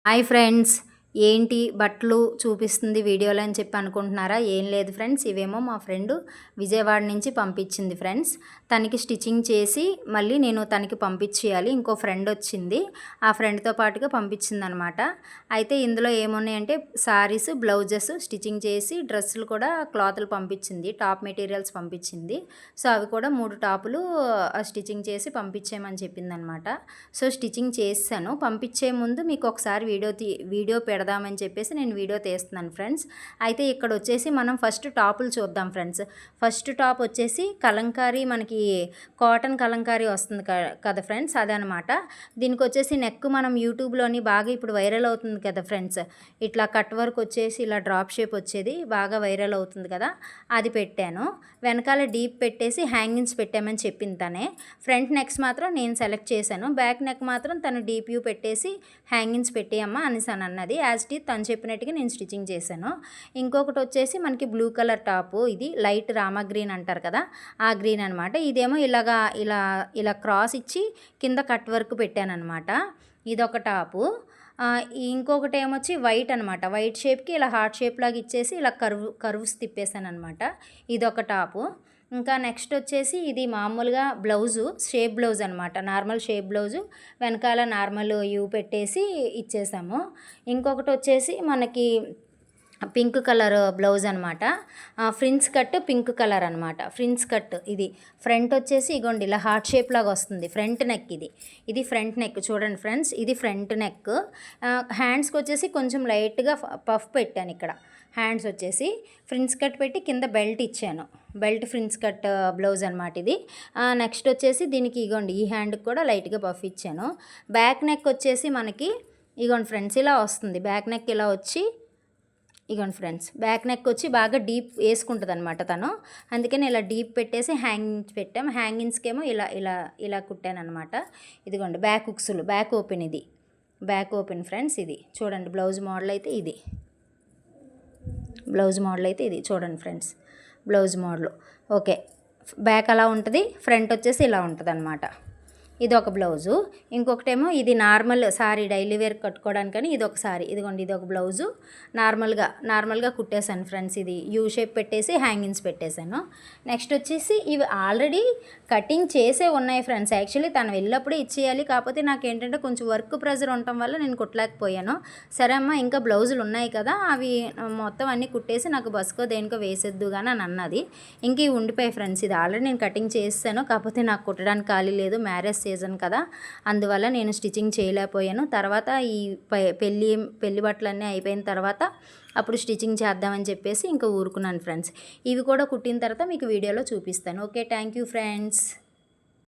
Hi friends, ఏంటి బట్టలు చూపిస్తుంది వీడియోలో అని చెప్పి అనుకుంటున్నారా? ఏం లేదు ఫ్రెండ్స్, ఇవేమో మా ఫ్రెండ్ విజయవాడ నుంచి పంపించింది ఫ్రెండ్స్. తనకి స్టిచ్చింగ్ చేసి మళ్ళీ నేను తనకి పంపించేయాలి. ఇంకో ఫ్రెండ్ వచ్చింది, ఆ ఫ్రెండ్తో పాటుగా పంపించింది అనమాట. అయితే ఇందులో ఏమున్నాయంటే సారీస్, బ్లౌజెస్ స్టిచ్చింగ్ చేసి, డ్రెస్సులు కూడా క్లాతులు పంపించింది, టాప్ మెటీరియల్స్ పంపించింది. సో అవి కూడా 3 టాపులు స్టిచ్చింగ్ చేసి పంపించేయమని చెప్పింది అనమాట. సో స్టిచ్చింగ్ చేశాను. పంపించే ముందు మీకు ఒకసారి వీడియో పెడదామని చెప్పేసి నేను వీడియో తీస్తున్నాను ఫ్రెండ్స్. అయితే ఇక్కడ వచ్చేసి మనం ఫస్ట్ టాపులు చూద్దాం ఫ్రెండ్స్. ఫస్ట్ టాప్ వచ్చేసి కలంకారీ, మనకి కాటన్ కలంకారీ వస్తుంది కదా ఫ్రెండ్స్, అదనమాట. దీనికి వచ్చేసి నెక్ మనం యూట్యూబ్లోని బాగా ఇప్పుడు వైరల్ అవుతుంది కదా ఫ్రెండ్స్. ఇట్లా కట్ వర్క్ వచ్చేసి ఇలా డ్రాప్ షేప్ వచ్చేది బాగా వైరల్ అవుతుంది కదా, అది పెట్టాను. వెనకాల డీప్ పెట్టేసి హ్యాంగింగ్స్ పెట్టామని చెప్పింది తనే. ఫ్రంట్ నెక్స్ మాత్రం నేను సెలెక్ట్ చేశాను, బ్యాక్ నెక్ మాత్రం తను డీప్ యూ పెట్టేసి హ్యాంగింగ్స్ పెట్టేయమ్మా అనేసి అని అన్నది. యాజ్ ఇట్ ఈజ్ తను చెప్పినట్టుగా నేను స్టిచ్చింగ్ చేశాను. ఇంకొకటి వచ్చేసి మనకి బ్లూ కలర్ టాపు, ఇది లైట్ రామా గ్రీన్ అంటారు కదా, ఆ గ్రీన్ అనమాట. ఇదేమో ఇలా క్రాస్ ఇచ్చి కింద కట్ వర్క్ పెట్టాను అనమాట. ఇదొక టాపు. ఇంకొకటి ఏమొచ్చి వైట్ అనమాట, వైట్ షేప్కి ఇలా హార్ట్ షేప్ లాగా ఇచ్చేసి ఇలా కర్వ్స్ తిప్పేసాను అనమాట. ఇదొక టాపు. ఇంకా నెక్స్ట్ వచ్చేసి ఇది మామూలుగా బ్లౌజు, షేప్ బ్లౌజ్ అనమాట, నార్మల్ షేప్ బ్లౌజు, వెనకాల నార్మల్ యూ పెట్టేసి ఇచ్చేసాము. ఇంకొకటి వచ్చేసి మనకి పింక్ కలర్ బ్లౌజ్ అనమాట, ఫ్రిన్స్ కట్ పింక్ కలర్ అనమాట. ఫ్రిన్స్ కట్ ఇది ఫ్రంట్ వచ్చేసి ఇగోండి ఇలా హార్ట్ షేప్ లాగా వస్తుంది, ఫ్రంట్ నెక్. ఇది ఫ్రంట్ నెక్ చూడండి ఫ్రెండ్స్, ఇది ఫ్రంట్ నెక్. హ్యాండ్స్కి వచ్చేసి కొంచెం లైట్గా పఫ్ పెట్టాను ఇక్కడ. హ్యాండ్స్ వచ్చేసి ఫ్రిన్స్ కట్ పెట్టి కింద బెల్ట్ ఇచ్చాను, బెల్ట్ ఫ్రిన్స్ కట్ బ్లౌజ్ అనమాట ఇది. నెక్స్ట్ వచ్చేసి దీనికి ఇగోండి ఈ హ్యాండ్కి కూడా లైట్గా పఫ్ ఇచ్చాను. బ్యాక్ నెక్ వచ్చేసి మనకి ఇగోండి ఫ్రెండ్స్ ఇలా వస్తుంది. బ్యాక్ నెక్ ఇలా వచ్చి ఇగోండి ఫ్రెండ్స్, బ్యాక్ నెక్ వచ్చి బాగా డీప్ వేసుకుంటుంది అనమాట తను, అందుకని ఇలా డీప్ పెట్టేసి హ్యాంగింగ్స్ పెట్టాము. హ్యాంగింగ్స్కేమో ఇలా కుట్టాను అనమాట. ఇదిగోండి బ్యాక్ హుక్స్లు, బ్యాక్ ఓపెన్, ఇది బ్యాక్ ఓపెన్ ఫ్రెండ్స్. ఇది చూడండి బ్లౌజ్ మోడల్ అయితే ఇది, బ్లౌజ్ మోడల్ అయితే ఇది చూడండి friends, blouse model. Okay, back అలా ఉంటుంది, ఫ్రంట్ వచ్చేసి ఇలా ఉంటుంది అనమాట. ఇది ఒక బ్లౌజు. ఇంకొకటేమో ఇది నార్మల్ సారీ, డైలీ వేర్ కట్టుకోవడానికని ఇది ఒక సారీ. ఇదిగోండి ఇది ఒక బ్లౌజు, నార్మల్గా కుట్టేశాను ఫ్రెండ్స్. ఇది యూ షేప్ పెట్టేసి హ్యాంగింగ్స్ పెట్టేశాను. నెక్స్ట్ వచ్చేసి ఇవి ఆల్రెడీ కటింగ్ చేసే ఉన్నాయి ఫ్రెండ్స్. యాక్చువల్లీ తను వెళ్ళినప్పుడే ఇచ్చేయాలి, కాకపోతే నాకు ఏంటంటే కొంచెం వర్క్ ప్రెజర్ ఉండటం వల్ల నేను కుట్టలేకపోయాను. సరే అమ్మ ఇంకా బ్లౌజులు ఉన్నాయి కదా, అవి మొత్తం అన్నీ కుట్టేసి నాకు బస్కో దేనికో వేసేద్దు కానీ అని అన్నది. ఇంక ఇవి ఉండిపోయాయి ఫ్రెండ్స్. ఇది ఆల్రెడీ నేను కటింగ్ చేస్తాను, కాకపోతే నాకు కుట్టడానికి ఖాళీ లేదు, మ్యారేజ్ సీజన్ కదా, అందువల్ల నేను స్టిచ్చింగ్ చేయలేకపోయాను. తర్వాత ఈ పెళ్లి బట్టలన్నీ అయిపోయిన తర్వాత అప్పుడు స్టిచ్చింగ్ చేద్దామని చెప్పేసి ఇంకా ఊరుకున్నాను ఫ్రెండ్స్. ఇవి కూడా కుట్టిన తర్వాత మీకు వీడియోలో చూపిస్తాను. Okay, thank you friends.